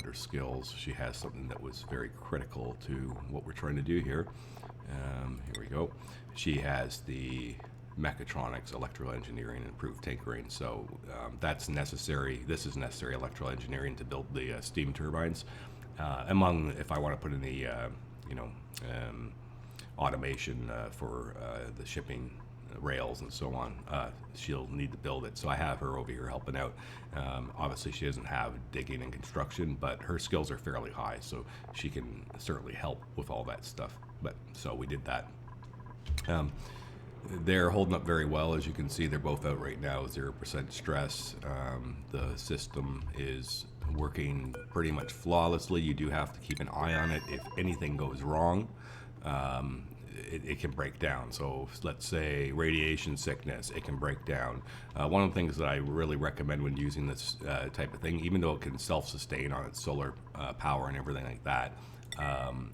her skills, she has something that was very critical to what we're trying to do here. Here we go. She has the mechatronics, electrical engineering, and improved tinkering. So that's necessary. This is necessary electrical engineering to build the steam turbines. Among, if I want to put in the, automation for the shipping rails and so on, she'll need to build it. So I have her over here helping out. Obviously she doesn't have digging and construction, but her skills are fairly high, so she can certainly help with all that stuff. But so we did that. They're holding up very well. As you can see, they're both out right now, 0% stress. The system is working pretty much flawlessly. You do have to keep an eye on it. If anything goes wrong, it can break down. So let's say radiation sickness, it can break down. One of the things that I really recommend when using this type of thing, even though it can self-sustain on its solar power and everything like that,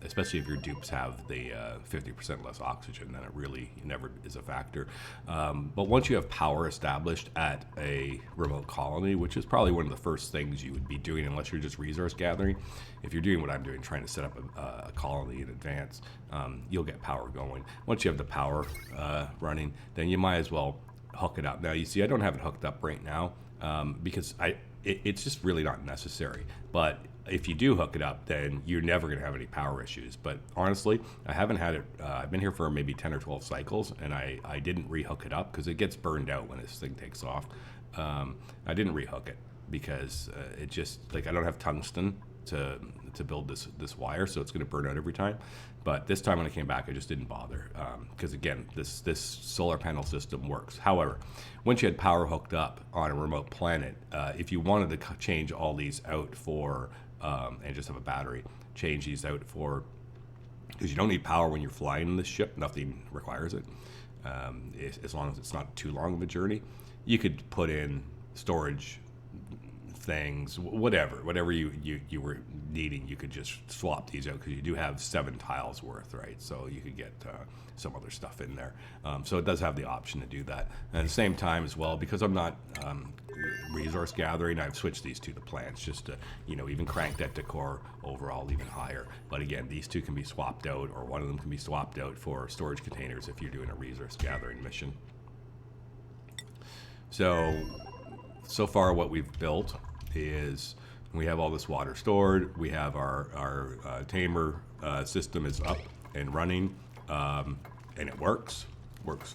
especially if your dupes have the 50% less oxygen, then it really never is a factor. But once you have power established at a remote colony, which is probably one of the first things you would be doing unless you're just resource gathering, if you're doing what I'm doing, trying to set up a colony in advance, you'll get power going. Once you have the power running, then you might as well hook it up. Now you see I don't have it hooked up right now because it's just really not necessary. But if you do hook it up, then you're never going to have any power issues. But honestly, I haven't had it. I've been here for maybe 10 or 12 cycles, and I didn't rehook it up because it gets burned out when this thing takes off. I didn't rehook it because it just, like, I don't have tungsten to build this wire, so it's going to burn out every time. But this time when I came back, I just didn't bother because again, this solar panel system works. However, once you had power hooked up on a remote planet, if you wanted to change all these out for and just have a battery, change these out for, because you don't need power when you're flying in this ship, nothing requires it, as long as it's not too long of a journey. You could put in storage things, whatever you were needing, you could just swap these out because you do have 7 tiles worth, right? So you could get some other stuff in there. So it does have the option to do that. And at the same time as well, because I'm not resource gathering, I've switched these to the plants just to, even crank that decor overall even higher. But again, these two can be swapped out, or one of them can be swapped out for storage containers if you're doing a resource gathering mission. So far what we've built is we have all this water stored. We have our tamer system is up and running, and it works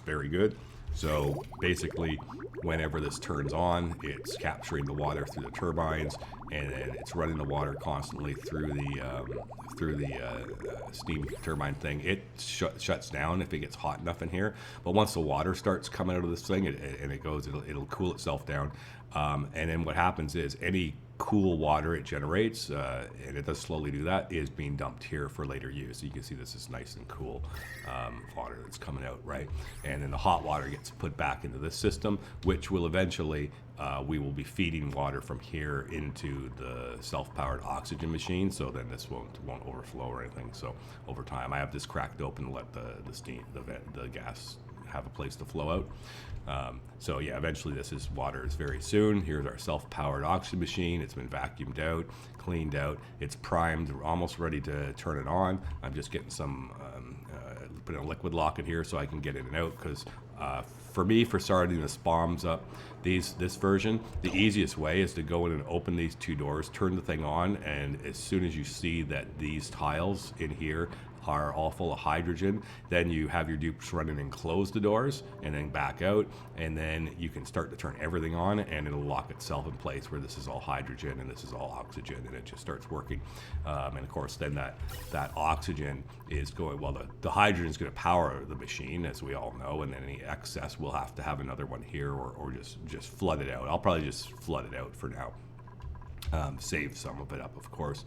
very good. So basically, whenever this turns on, it's capturing the water through the turbines, and then it's running the water constantly through the steam turbine thing. It shuts down if it gets hot enough in here. But once the water starts coming out of this thing, it'll cool itself down. And then what happens is any cool water it generates, and it does slowly do that, is being dumped here for later use. So you can see this is nice and cool water that's coming out, right? And then the hot water gets put back into this system, which will eventually, we will be feeding water from here into the self-powered oxygen machine, so then this won't overflow or anything. So over time, I have this cracked open to let the gas have a place to flow out. So yeah, eventually this is water is very soon. Here's our self-powered oxygen machine. It's been vacuumed out, cleaned out. It's primed. We're almost ready to turn it on. I'm just getting some, putting a liquid lock in here so I can get in and out, because for me, for starting the bombs up, this version, the easiest way is to go in and open these 2 doors, turn the thing on, and as soon as you see that these tiles in here are all full of hydrogen, then you have your dupes run in and close the doors and then back out, and then you can start to turn everything on and it'll lock itself in place where this is all hydrogen and this is all oxygen, and it just starts working. And of course then that oxygen is going, well, the hydrogen is going to power the machine, as we all know, and then any excess we'll have to have another one here or just flood it out. I'll probably just flood it out for now, save some of it up, of course.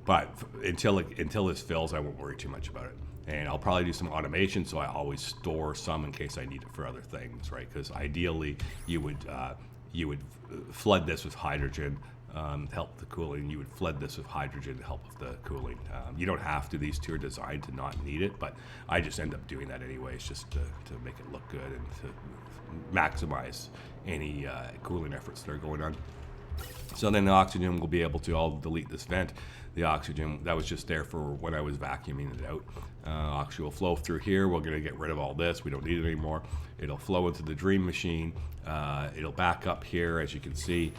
But until this fills, I won't worry too much about it. And I'll probably do some automation, so I always store some in case I need it for other things, right? Because ideally, you would flood this with hydrogen to help the cooling. You would flood this with hydrogen to help with the cooling. You don't have to. These two are designed to not need it, but I just end up doing that anyways, just to make it look good and to maximize any cooling efforts that are going on. So then the oxygen will be able to, I'll delete this vent. The oxygen that was just there for when I was vacuuming it out. Oxygen will flow through here. We're gonna get rid of all this. We don't need it anymore. It'll flow into the dream machine. It'll back up here, as you can see.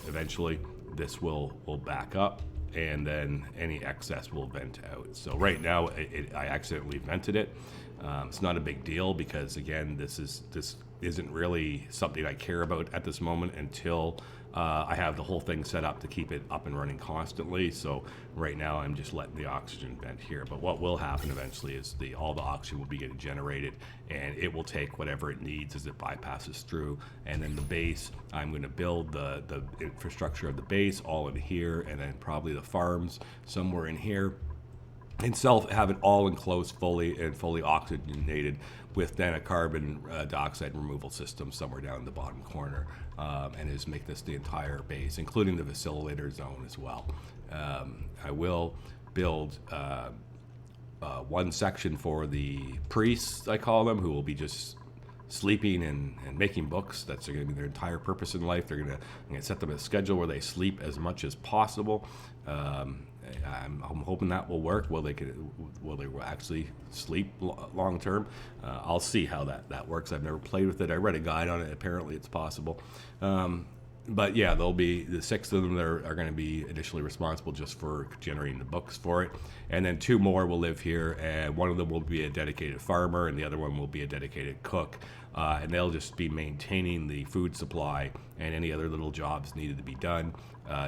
Eventually this will back up, and then any excess will vent out. So right now I accidentally vented it. It's not a big deal because again, this isn't really something I care about at this moment until I have the whole thing set up to keep it up and running constantly. So right now I'm just letting the oxygen vent here. But what will happen eventually is all the oxygen will be getting generated, and it will take whatever it needs as it bypasses through. And then the base, I'm going to build the infrastructure of the base all in here, and then probably the farms somewhere in here. And have it all enclosed fully oxygenated with then a carbon dioxide removal system somewhere down in the bottom corner, and just make this the entire base, including the vacillator zone as well. I will build one section for the priests, I call them, who will be just sleeping and making books. That's going to be their entire purpose in life. I'm going to set them a schedule where they sleep as much as possible. I'm hoping that will work. Will they actually sleep long term? I'll see how that works. I've never played with it. I read a guide on it. Apparently it's possible. But yeah, there'll be the 6 of them that are going to be initially responsible just for generating the books for it. And then 2 more will live here, and one of them will be a dedicated farmer, and the other one will be a dedicated cook. And they'll just be maintaining the food supply and any other little jobs needed to be done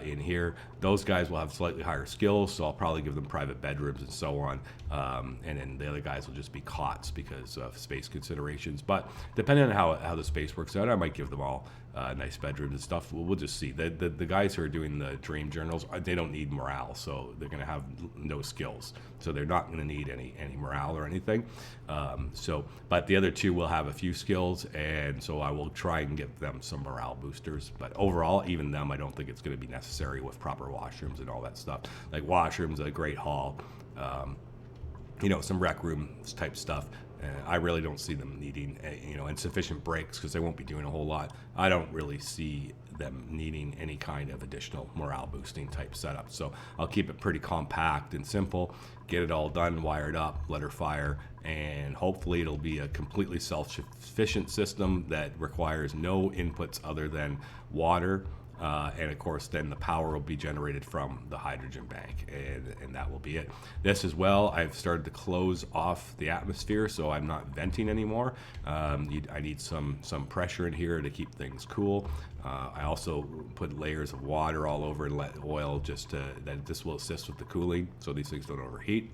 in here. Those guys will have slightly higher skills, so I'll probably give them private bedrooms and so on. And then the other guys will just be cots because of space considerations. But depending on how the space works out, I might give them all nice bedrooms and stuff. We'll just see. The guys who are doing the dream journals, they don't need morale, so they're going to have no skills. So they're not going to need any morale or anything. But the other 2 will have a few skills, and so I will try and give them some morale boosters. But overall, even them, I don't think it's going to be necessary with proper washrooms and all that stuff. Like washrooms, a great hall, some rec room type stuff. I really don't see them needing, insufficient breaks because they won't be doing a whole lot. I don't really see them needing any kind of additional morale boosting type setup. So I'll keep it pretty compact and simple, get it all done, wired up, let her fire, and hopefully it'll be a completely self-sufficient system that requires no inputs other than water. And of course, then the power will be generated from the hydrogen bank, and that will be it. This as well, I've started to close off the atmosphere, so I'm not venting anymore. I need some pressure in here to keep things cool. I also put layers of water all over and let oil that this will assist with the cooling, so these things don't overheat.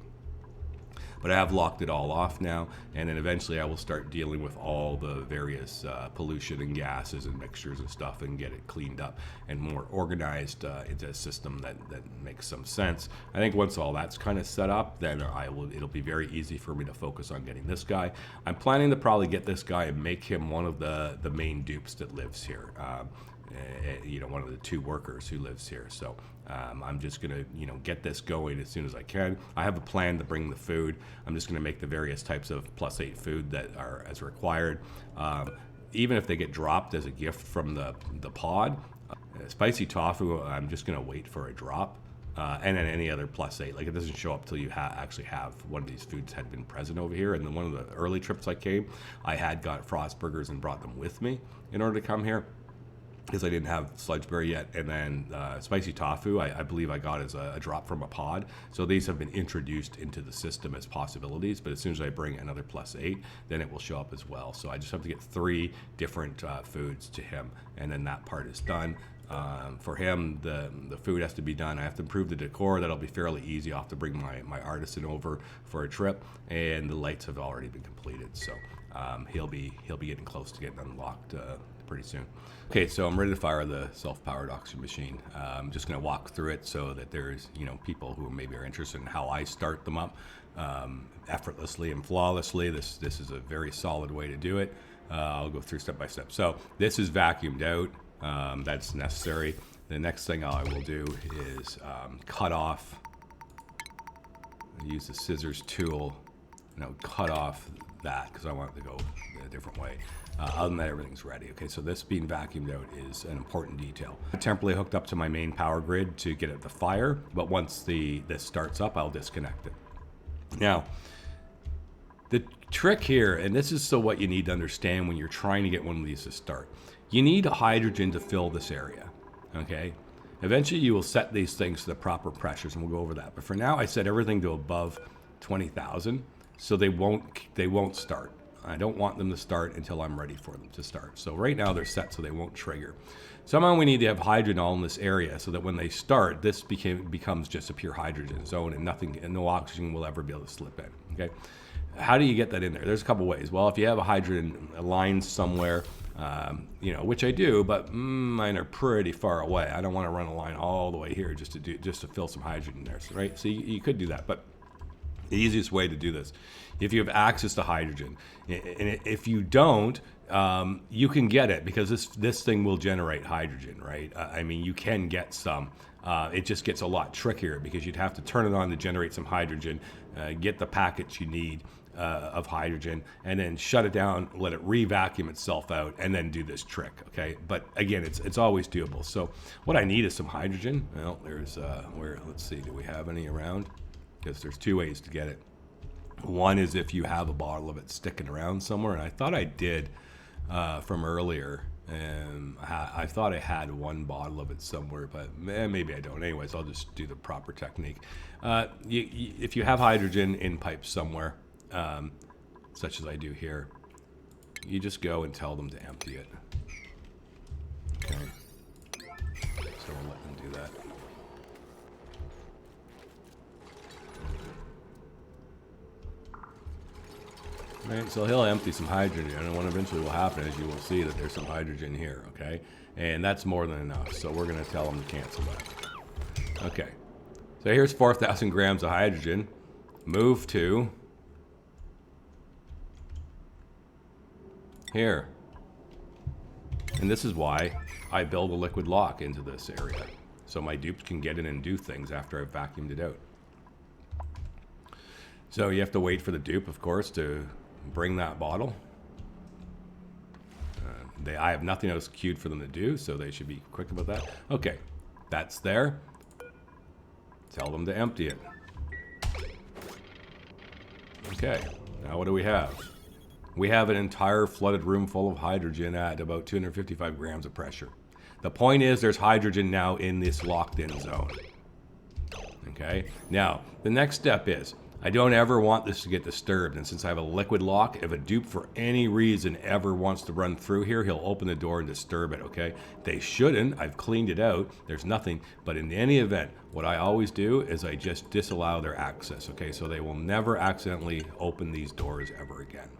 But I have locked it all off now, and then eventually I will start dealing with all the various pollution and gases and mixtures and stuff and get it cleaned up and more organized into a system that makes some sense. I think once all that's kind of set up, then it'll be very easy for me to focus on getting this guy. I'm planning to probably get this guy and make him one of the main dupes that lives here. One of the 2 workers who lives here. So I'm just gonna get this going as soon as I can. I have a plan to bring the food. I'm just gonna make the various types of +8 food that are as required. Even if they get dropped as a gift from the pod, spicy tofu, I'm just gonna wait for a drop. And then any other +8, like it doesn't show up till you actually have one of these foods had been present over here. And then one of the early trips I came, I had got frost burgers and brought them with me in order to come here, because I didn't have sludgeberry yet. And then spicy tofu, I believe I got as a drop from a pod. So these have been introduced into the system as possibilities, but as soon as I bring another +8, then it will show up as well. So I just have to get 3 different foods to him, and then that part is done. For him, the food has to be done. I have to improve the decor. That'll be fairly easy. I'll have to bring my artisan over for a trip, and the lights have already been completed. So he'll be getting close to getting unlocked pretty soon. Okay, so I'm ready to fire the self-powered oxygen machine. I'm just going to walk through it so that there's people who maybe are interested in how I start them up effortlessly and flawlessly. This is a very solid way to do it. I'll go through step by step. So this is vacuumed out. That's necessary. The next thing I will do is cut off. Use the scissors tool. Cut off that because I want it to go a different way. Other than that, everything's ready. Okay, so this being vacuumed out is an important detail. I'm temporarily hooked up to my main power grid to get it to fire, but once this starts up, I'll disconnect it. Now, the trick here, and this is so what you need to understand when you're trying to get one of these to start, you need hydrogen to fill this area, okay? Eventually you will set these things to the proper pressures, and we'll go over that. But for now, I set everything to above 20,000, so they won't start. I don't want them to start until I'm ready for them to start. So right now they're set so they won't trigger. Somehow we need to have hydrogen all in this area so that when they start, this becomes just a pure hydrogen zone and no oxygen will ever be able to slip in, okay? How do you get that in there? There's a couple ways. Well, if you have a hydrogen line somewhere, which I do, but mine are pretty far away. I don't want to run a line all the way here just to fill some hydrogen there, right? So you could do that, but the easiest way to do this, if you have access to hydrogen, and if you don't, you can get it because this thing will generate hydrogen, right? I mean, you can get some. It just gets a lot trickier because you'd have to turn it on to generate some hydrogen, get the packets you need of hydrogen, and then shut it down, let it re-vacuum itself out, and then do this trick, okay? But again, it's always doable. So what I need is some hydrogen. Well, there's, let's see, do we have any around? Because there's two ways to get it. One is if you have a bottle of it sticking around somewhere, and I thought I did from earlier. I thought I had one bottle of it somewhere, but maybe I don't. Anyways, I'll just do the proper technique. If you have hydrogen in pipes somewhere, such as I do here, you just go and tell them to empty it. Okay. So we'll let them do that. Right, so he'll empty some hydrogen, and what eventually will happen is you will see that there's some hydrogen here, okay? And that's more than enough, so we're going to tell him to cancel that. Okay, so here's 4,000 grams of hydrogen. Move to here. And this is why I build a liquid lock into this area, so my dupes can get in and do things after I've vacuumed it out. So you have to wait for the dupe, of course, to bring that bottle. I have nothing else queued for them to do, so they should be quick about that. Okay, that's there. Tell them to empty it. Okay, now what do we have? We have an entire flooded room full of hydrogen at about 255 grams of pressure. The point is there's hydrogen now in this locked-in zone. Okay, now the next step is I don't ever want this to get disturbed, and since I have a liquid lock, if a dupe for any reason ever wants to run through here, he'll open the door and disturb it, okay? They shouldn't. I've cleaned it out. There's nothing. But in any event, what I always do is I just disallow their access, okay? So they will never accidentally open these doors ever again.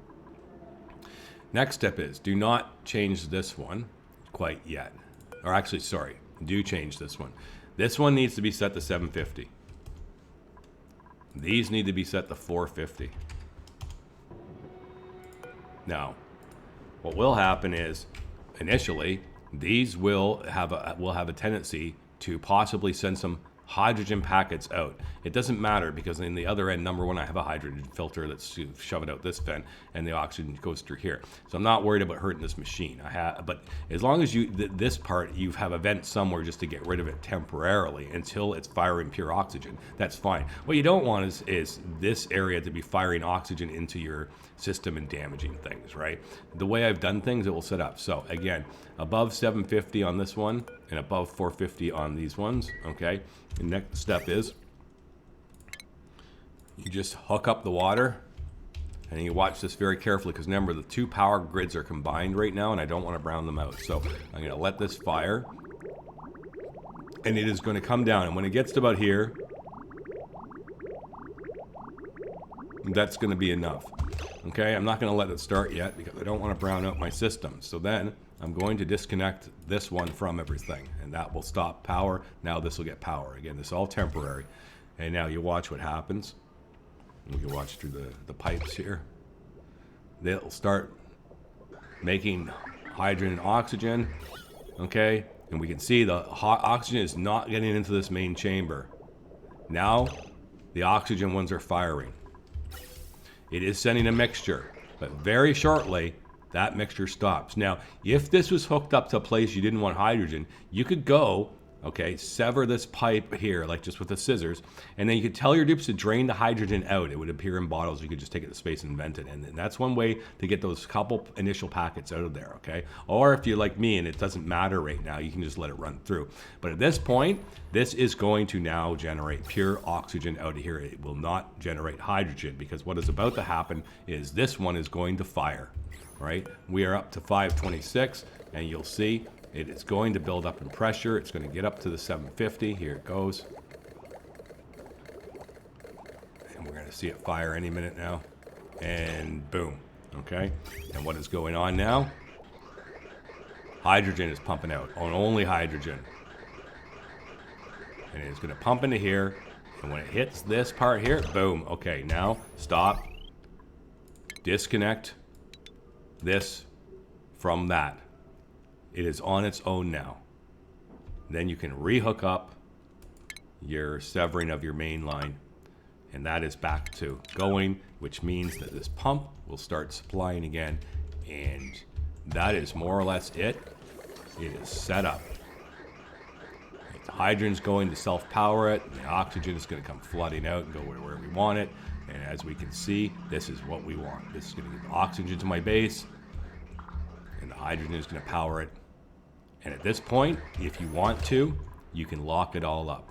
Next step is do not change this one quite yet. Or actually, sorry, do change this one. This one needs to be set to 750. These need to be set to 450. Now, what will happen is, initially, these will have a tendency to possibly send some hydrogen packets out. It doesn't matter because in the other end, number one, I have a hydrogen filter that's shoving out this vent, and the oxygen goes through here. So I'm not worried about hurting this machine. but as long as this part, you have a vent somewhere just to get rid of it temporarily until it's firing pure oxygen, that's fine. What you don't want is this area to be firing oxygen into your system and damaging things, right? The way I've done things, it will set up. So again, above 750 on this one and above 450 on these ones, okay? The next step is you just hook up the water, and you watch this very carefully because remember the two power grids are combined right now and I don't want to brown them out. So I'm going to let this fire, and it is going to come down, and when it gets to about here, that's going to be enough. Okay, I'm not going to let it start yet because I don't want to brown out my system. So then I'm going to disconnect this one from everything, and that will stop power. Now this will get power. Again, this is all temporary. And now you watch what happens. You can watch through the pipes here. They'll start making hydrogen and oxygen, okay? And we can see the hot oxygen is not getting into this main chamber. Now the oxygen ones are firing. It is sending a mixture. But very shortly, that mixture stops. Now, if this was hooked up to a place you didn't want hydrogen, you could go, okay, sever this pipe here, like just with the scissors, and then you could tell your dupes to drain the hydrogen out. It would appear in bottles. You could just take it to space and vent it. And that's one way to get those couple initial packets out of there, okay? Or if you're like me and it doesn't matter right now, you can just let it run through. But at this point, this is going to now generate pure oxygen out of here. It will not generate hydrogen, because what is about to happen is this one is going to fire, right? We are up to 526, and you'll see it is going to build up in pressure. It's going to get up to the 750. Here it goes. And we're going to see it fire any minute now. And boom. Okay. And what is going on now? Hydrogen is pumping out. Only hydrogen. And it's going to pump into here. And when it hits this part here, boom. Okay, now stop. Disconnect this from that. It is on its own now. Then you can rehook up your severing of your main line, and that is back to going, which means that this pump will start supplying again, and that is more or less it. It is set up. The hydrogen's going to self-power it, and the oxygen is going to come flooding out and go where we want it. And as we can see, this is what we want. This is going to give oxygen to my base, and the hydrogen is going to power it. And at this point, if you want to, you can lock it all up.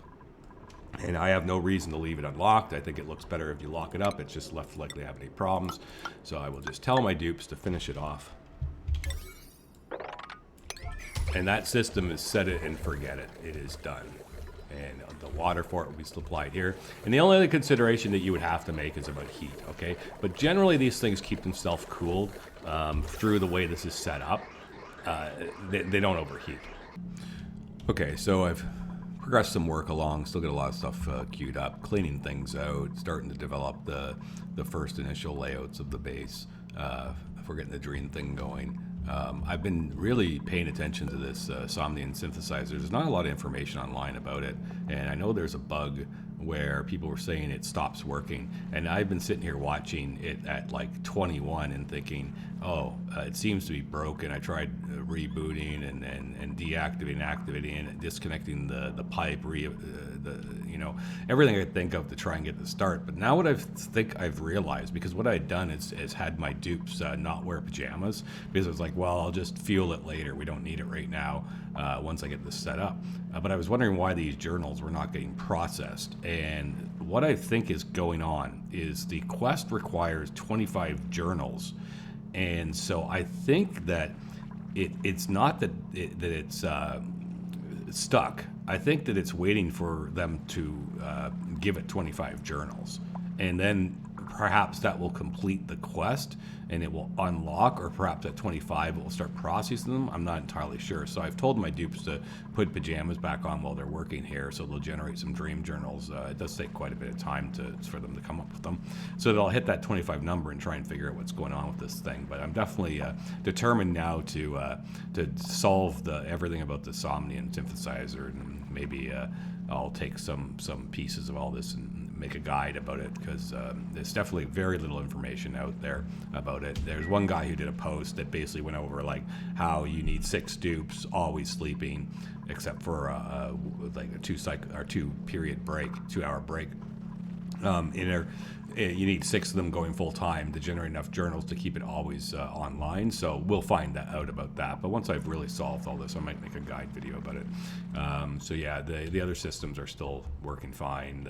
And I have no reason to leave it unlocked. I think it looks better if you lock it up. It's just less likely to have any problems. So I will just tell my dupes to finish it off. And that system is set it and forget it. It is done. And the water for it will be supplied here. And the only other consideration that you would have to make is about heat, okay? But generally these things keep themselves cooled through the way this is set up. They don't overheat. Okay, so I've progressed some work along, still got a lot of stuff queued up, cleaning things out, starting to develop the first initial layouts of the base. We're getting the dream thing going. I've been really paying attention to this Somnium Synthesizer. There's not a lot of information online about it, and I know there's a bug where people were saying it stops working, and I've been sitting here watching it at like 21 and thinking, oh, it seems to be broken. I tried rebooting and deactivating, activating, and disconnecting the pipe, everything I could think of to try and get it to start. But now what I think I've realized, because what I had done is had my dupes not wear pajamas, because I was like, well, I'll just fuel it later. We don't need it right now once I get this set up. But I was wondering why these journals were not getting processed. And what I think is going on is the Quest requires 25 journals. And so I think that it's not that it's stuck. I think that it's waiting for them to give it 25 journals. And then perhaps that will complete the quest and it will unlock, or perhaps at 25 it will start processing them. I'm not entirely sure. So I've told my dupes to put pajamas back on while they're working here, so they'll generate some dream journals. It does take quite a bit of time for them to come up with them. So they'll hit that 25 number and try and figure out what's going on with this thing. But I'm definitely determined now to solve everything about the Somnium Synthesizer, and maybe I'll take some pieces of all this and make a guide about it, because there's definitely very little information out there about it. There's one guy who did a post that basically went over like how you need 6 dupes always sleeping, except for like a 2-hour break. You need 6 of them going full time to generate enough journals to keep it always online. So we'll find out about that. But once I've really solved all this, I might make a guide video about it. So yeah, the other systems are still working fine.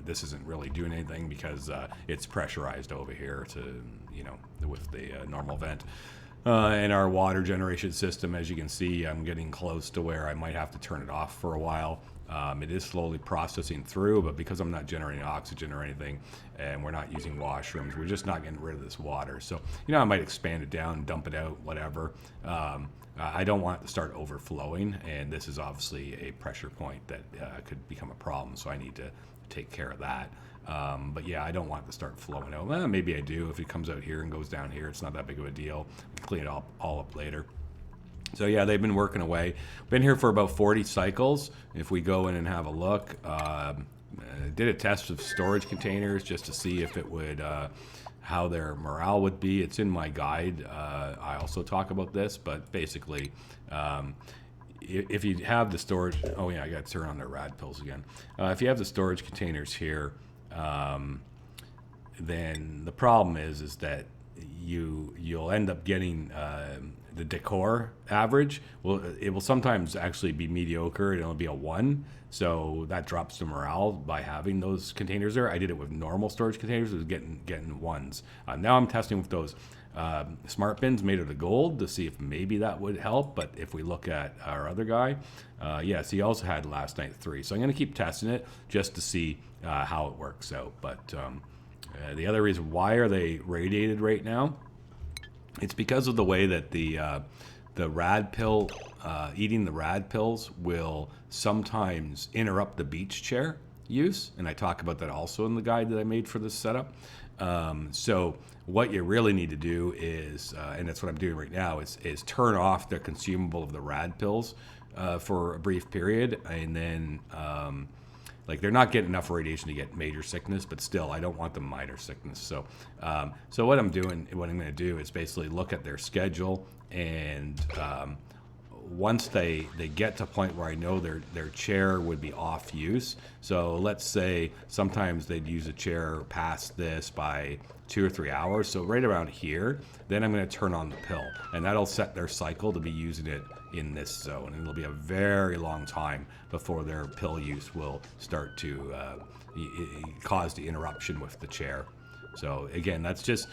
This isn't really doing anything because it's pressurized over here with the normal vent. And our water generation system, as you can see, I'm getting close to where I might have to turn it off for a while. It is slowly processing through, but because I'm not generating oxygen or anything, and we're not using washrooms, we're just not getting rid of this water. So, I might expand it down, dump it out, whatever. I don't want it to start overflowing, and this is obviously a pressure point that could become a problem, so I need to take care of that. But yeah, I don't want it to start flowing out. Well, maybe I do. If it comes out here and goes down here, it's not that big of a deal. Clean it all up later. So yeah, they've been working away. Been here for about 40 cycles. If we go in and have a look, did a test of storage containers just to see if it would how their morale would be. It's in my guide. I also talk about this, but basically, if you have the storage, oh yeah, I got to turn on their rad pills again. If you have the storage containers here, then the problem is that you'll end up getting the decor average. Well, it will sometimes actually be mediocre and it'll be a 1. So that drops the morale by having those containers there. I did it with normal storage containers. It was getting 1s. Now I'm testing with those smart bins made of the gold to see if maybe that would help. But if we look at our other guy, yes, he also had last night 3. So I'm going to keep testing it just to see how it works out. But the other reason, why are they radiated right now? It's because of the way that the rad pill, eating the rad pills will sometimes interrupt the beach chair use, and I talk about that also in the guide that I made for this setup. So what you really need to do is, and that's what I'm doing right now, is turn off the consumable of the rad pills for a brief period, and then like they're not getting enough radiation to get major sickness, but still, I don't want them minor sickness. So, so what I'm going to do is basically look at their schedule, and once they get to a point where I know their chair would be off use. So let's say sometimes they'd use a chair past this by 2 or 3 hours. So right around here, then I'm going to turn on the pill, and that'll set their cycle to be using it in this zone, and it'll be a very long time before their pill use will start to cause the interruption with the chair. So again, that's just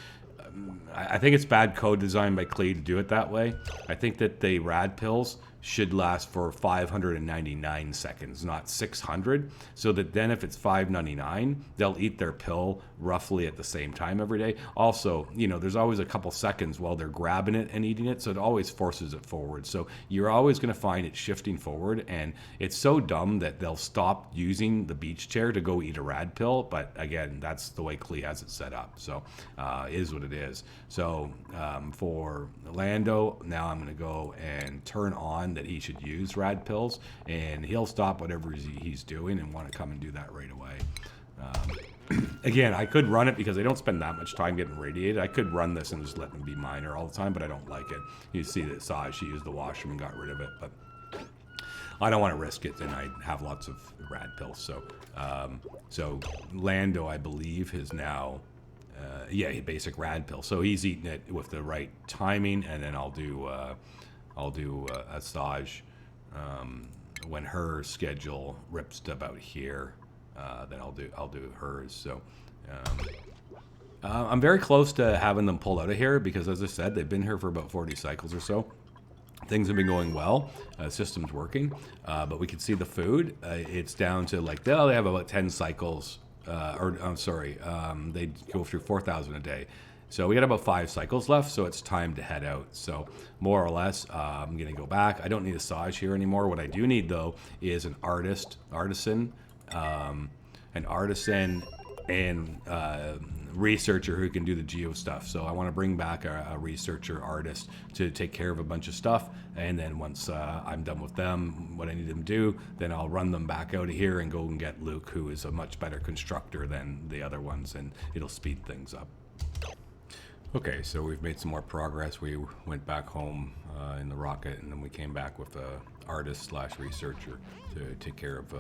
I think it's bad code design by Klee to do it that way. I think that the rad pills should last for 599 seconds, not 600, so that then if it's 599, they'll eat their pill roughly at the same time every day. Also, you know, there's always a couple seconds while they're grabbing it and eating it, so it always forces it forward. So you're always going to find it shifting forward, and it's so dumb that they'll stop using the beach chair to go eat a rad pill, but again, that's the way Klee has it set up, so it is what it is. So for Lando, now I'm going to go and turn on that he should use rad pills, and he'll stop whatever he's doing and want to come and do that right away. Again, I could run it because I don't spend that much time getting radiated. I could run this and just let them be minor all the time, but I don't like it. You see that Saj, she used the washroom and got rid of it, but I don't want to risk it, and I have lots of rad pills. So, so Lando, I believe, is now, basic rad pill. So he's eating it with the right timing, and then I'll do a Saj when her schedule rips to about here. Then I'll do hers. So I'm very close to having them pull out of here because, as I said, they've been here for about 40 cycles or so. Things have been going well. System's working, but we can see the food. It's down to like they have about 10 cycles. They go through 4,000 a day. So we got about 5 cycles left, so it's time to head out. So more or less, I'm gonna go back. I don't need a Saj here anymore. What I do need though is an artisan, and researcher who can do the geo stuff. So I want to bring back a researcher artist to take care of a bunch of stuff, and then once I'm done with them, what I need them to do, then I'll run them back out of here and go and get Luke, who is a much better constructor than the other ones, and it'll speed things up. Okay, so we've made some more progress. We went back home in the rocket, and then we came back with a artist/researcher to take care of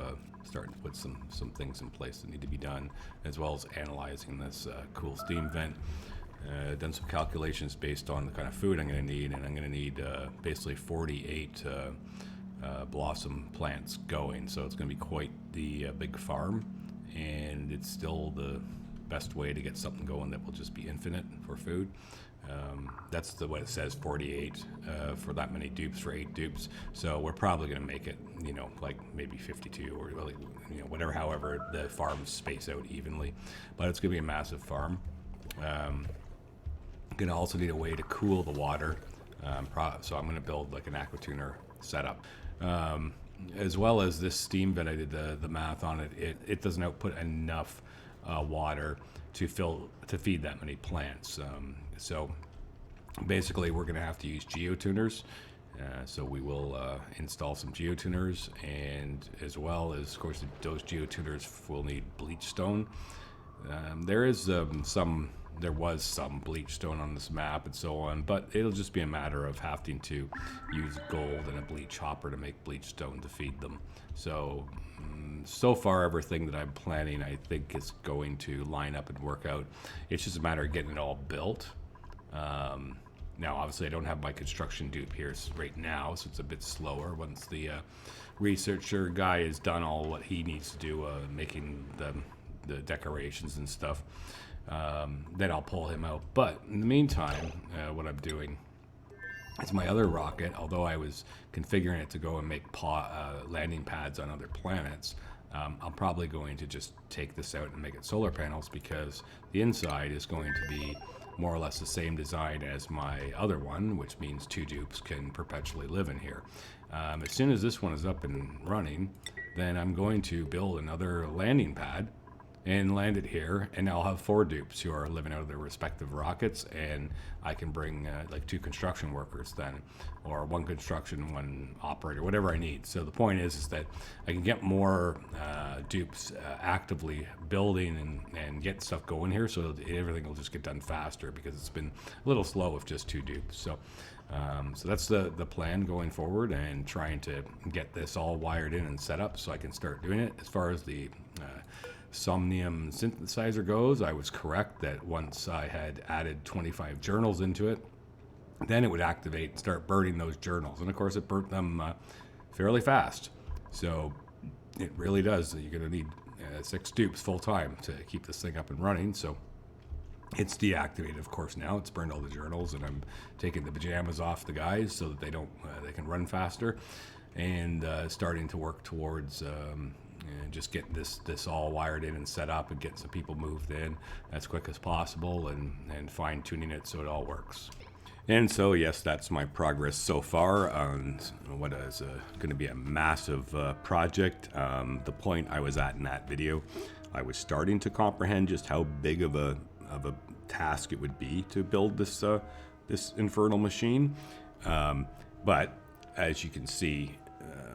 starting to put some things in place that need to be done, as well as analyzing this cool steam vent. Done some calculations based on the kind of food I'm going to need, and I'm going to need basically 48 blossom plants going. So it's going to be quite the big farm, and it's still the best way to get something going that will just be infinite for food. That's what it says, 48 for that many dupes, for 8 dupes. So we're probably going to make it, like maybe 52 or whatever, however the farms space out evenly. But it's going to be a massive farm. Going to also need a way to cool the water. So I'm going to build like an aquatuner setup. As well as this steam vent, I did the math on it. It doesn't output enough water to feed that many plants. So basically we're going to have to use geotuners. So we will install some geotuners, and as well as, of course, those geotuners will need bleach stone. There is some there was some bleach stone on this map and so on, but it'll just be a matter of having to use gold and a bleach hopper to make bleach stone to feed them. So, so far everything that I'm planning I think is going to line up and work out. It's just a matter of getting it all built. Now obviously I don't have my construction dupe here right now, so it's a bit slower. Once the researcher guy has done all what he needs to do, making the decorations and stuff, then I'll pull him out. But in the meantime, what I'm doing is my other rocket, although I was configuring it to go and make landing pads on other planets, I'm probably going to just take this out and make it solar panels, because the inside is going to be more or less the same design as my other one, which means 2 dupes can perpetually live in here. As soon as this one is up and running, then I'm going to build another landing pad and land it here, and I'll have 4 dupes who are living out of their respective rockets, and I can bring like 2 construction workers then, or 1 construction, 1 operator, whatever I need. So the point is that I can get more dupes actively building and get stuff going here, so everything will just get done faster, because it's been a little slow with just 2 dupes. So that's the plan going forward, and trying to get this all wired in and set up so I can start doing it. As far as the Somnium Synthesizer goes, I was correct that once I had added 25 journals into it, then it would activate and start burning those journals. And of course it burnt them fairly fast. So it really does. You're going to need 6 dupes full time to keep this thing up and running. So it's deactivated, of course. Now it's burned all the journals, and I'm taking the pajamas off the guys so that they can run faster, and starting to work towards and just get this all wired in and set up, and get some people moved in as quick as possible, and fine tuning it so it all works. And so yes, that's my progress so far on what is going to be a massive project. The point I was at in that video, I was starting to comprehend just how big of a task it would be to build this infernal machine, but as you can see,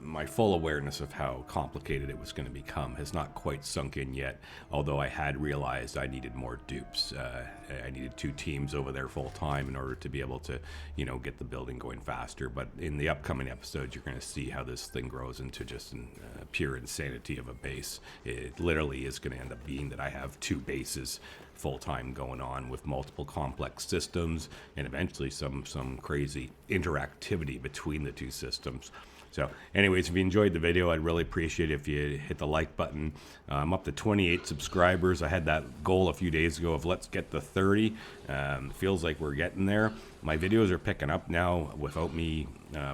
my full awareness of how complicated it was going to become has not quite sunk in yet, although I had realized I needed more dupes. I needed 2 teams over there full time in order to be able to, get the building going faster. But in the upcoming episodes, you're going to see how this thing grows into just pure insanity of a base. It literally is going to end up being that I have 2 bases full-time going on, with multiple complex systems, and eventually some crazy interactivity between the 2 systems. So anyways, if you enjoyed the video, I'd really appreciate it if you hit the like button. I'm up to 28 subscribers. I had that goal a few days ago of let's get to 30. Feels like we're getting there. My videos are picking up now without me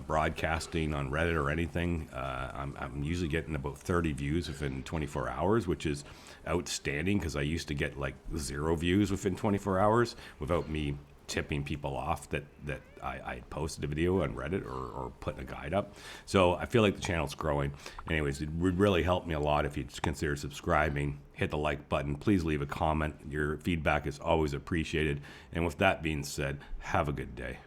broadcasting on Reddit or anything. I'm usually getting about 30 views within 24 hours, which is outstanding, because I used to get like 0 views within 24 hours without me tipping people off that I posted a video on Reddit or putting a guide up. So I feel like the channel's growing. Anyways, it would really help me a lot if you'd consider subscribing, hit the like button, please leave a comment. Your feedback is always appreciated. And with that being said, have a good day.